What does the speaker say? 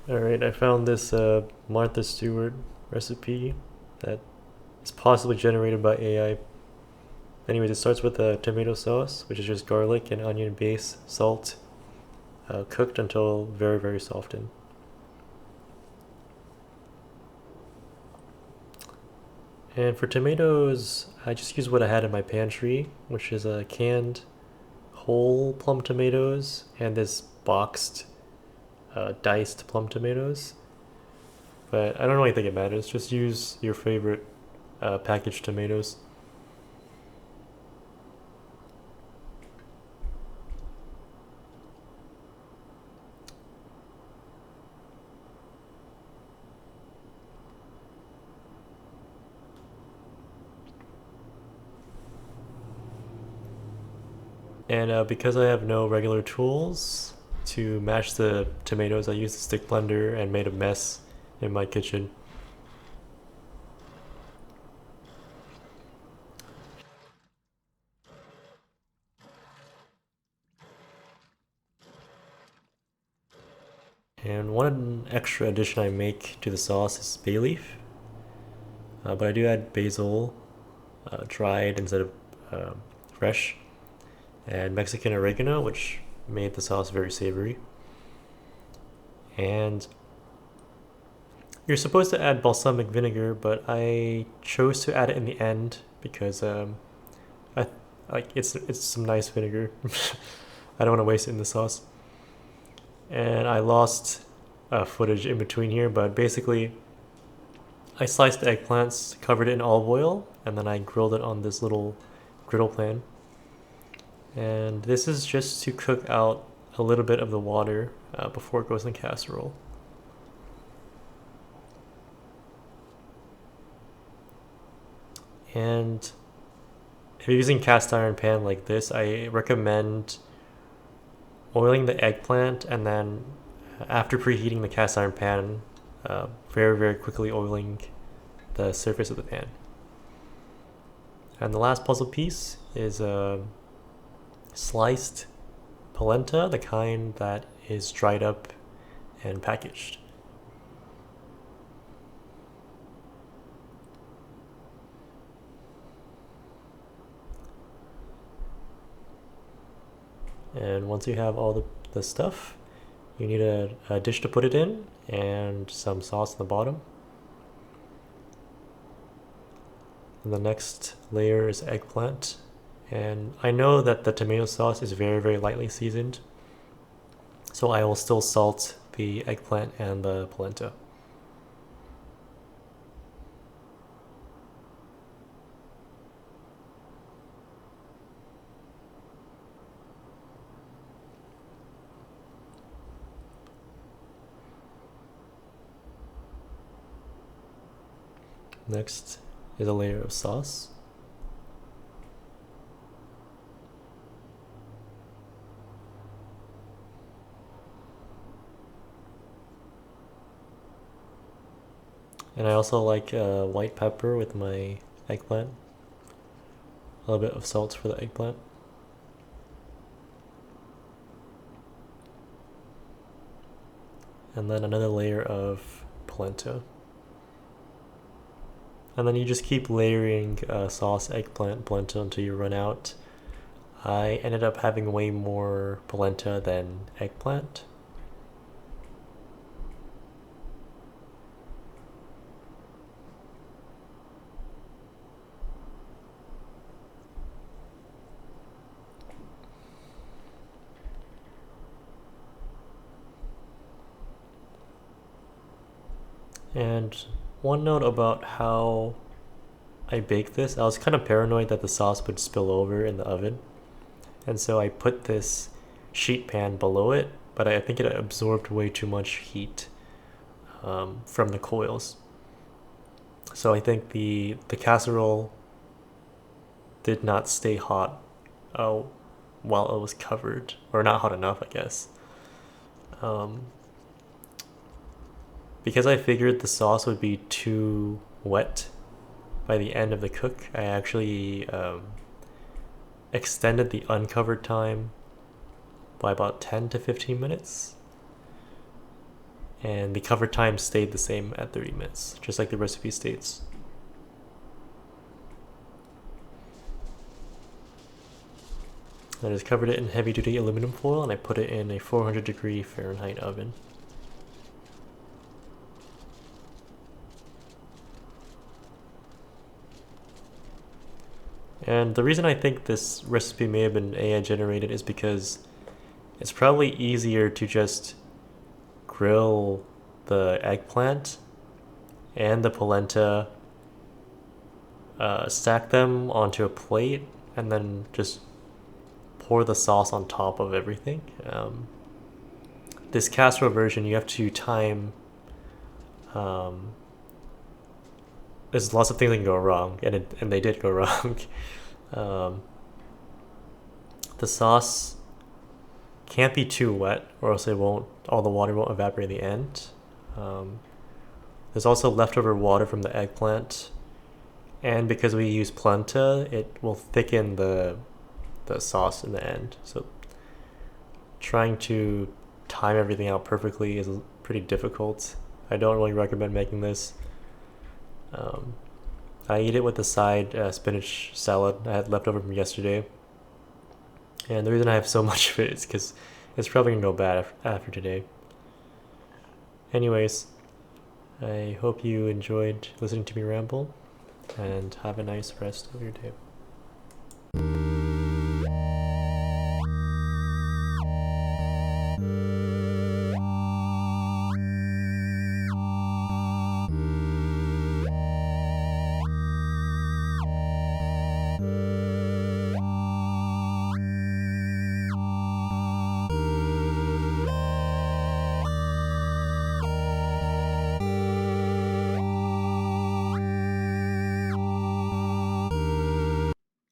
Alright, I found this Martha Stewart recipe that is possibly generated by AI. Anyways, it starts with a tomato sauce, which is just garlic and onion base, salt, cooked until very, very softened. And for tomatoes, I just use what I had in my pantry, which is a canned whole plum tomatoes and this boxed diced plum tomatoes. But I don't really think it matters. Just use your favorite packaged tomatoes. And because I have no regular tools to mash the tomatoes, I used a stick blender and made a mess in my kitchen. And one extra addition I make to the sauce is bay leaf, but I do add basil, dried instead of uh, fresh, and Mexican oregano, which made the sauce very savory. And you're supposed to add balsamic vinegar, but I chose to add it in the end because I like it's some nice vinegar. I don't want to waste it in the sauce. And I lost footage in between here, but basically I sliced the eggplants, covered it in olive oil, and then I grilled it on this little griddle pan. And this is just to cook out a little bit of the water before it goes in the casserole. And if you're using cast iron pan like this, I recommend oiling the eggplant and then after preheating the cast iron pan, very, very quickly oiling the surface of the pan. And the last puzzle piece is sliced polenta, the kind that is dried up and packaged. And once you have all the stuff, you need a dish to put it in and some sauce on the bottom. And the next layer is eggplant. And I know that the tomato sauce is very, very lightly seasoned, so I will still salt the eggplant and the polenta. Next is a layer of sauce. And I also like white pepper with my eggplant. A little bit of salt for the eggplant. And then another layer of polenta. And then you just keep layering sauce, eggplant, polenta until you run out. I ended up having way more polenta than eggplant. And one note about how I baked this, I was kind of paranoid that the sauce would spill over in the oven. And so I put this sheet pan below it, but I think it absorbed way too much heat from the coils. So I think the casserole did not stay hot uh, while it was covered, or not hot enough, I guess. Um, because I figured the sauce would be too wet by the end of the cook, I actually extended the uncovered time by about 10 to 15 minutes. and the cover time stayed the same at 30 minutes, just like the recipe states. I just covered it in heavy duty aluminum foil and I put it in a 400-degree Fahrenheit oven. And the reason I think this recipe may have been AI generated is because it's probably easier to just grill the eggplant and the polenta, stack them onto a plate, and then just pour the sauce on top of everything. This casserole version, you have to time. There's lots of things that can go wrong, and they did go wrong. um, the sauce can't be too wet, or else all the water won't evaporate in the end. Um, there's also leftover water from the eggplant, and because we use polenta, it will thicken the sauce in the end. So trying to time everything out perfectly is pretty difficult. I don't really recommend making this. I eat it with a side spinach salad I had left over from yesterday. And the reason I have so much of it is because it's probably going to go bad after today. Anyways, I hope you enjoyed listening to me ramble, and have a nice rest of your day.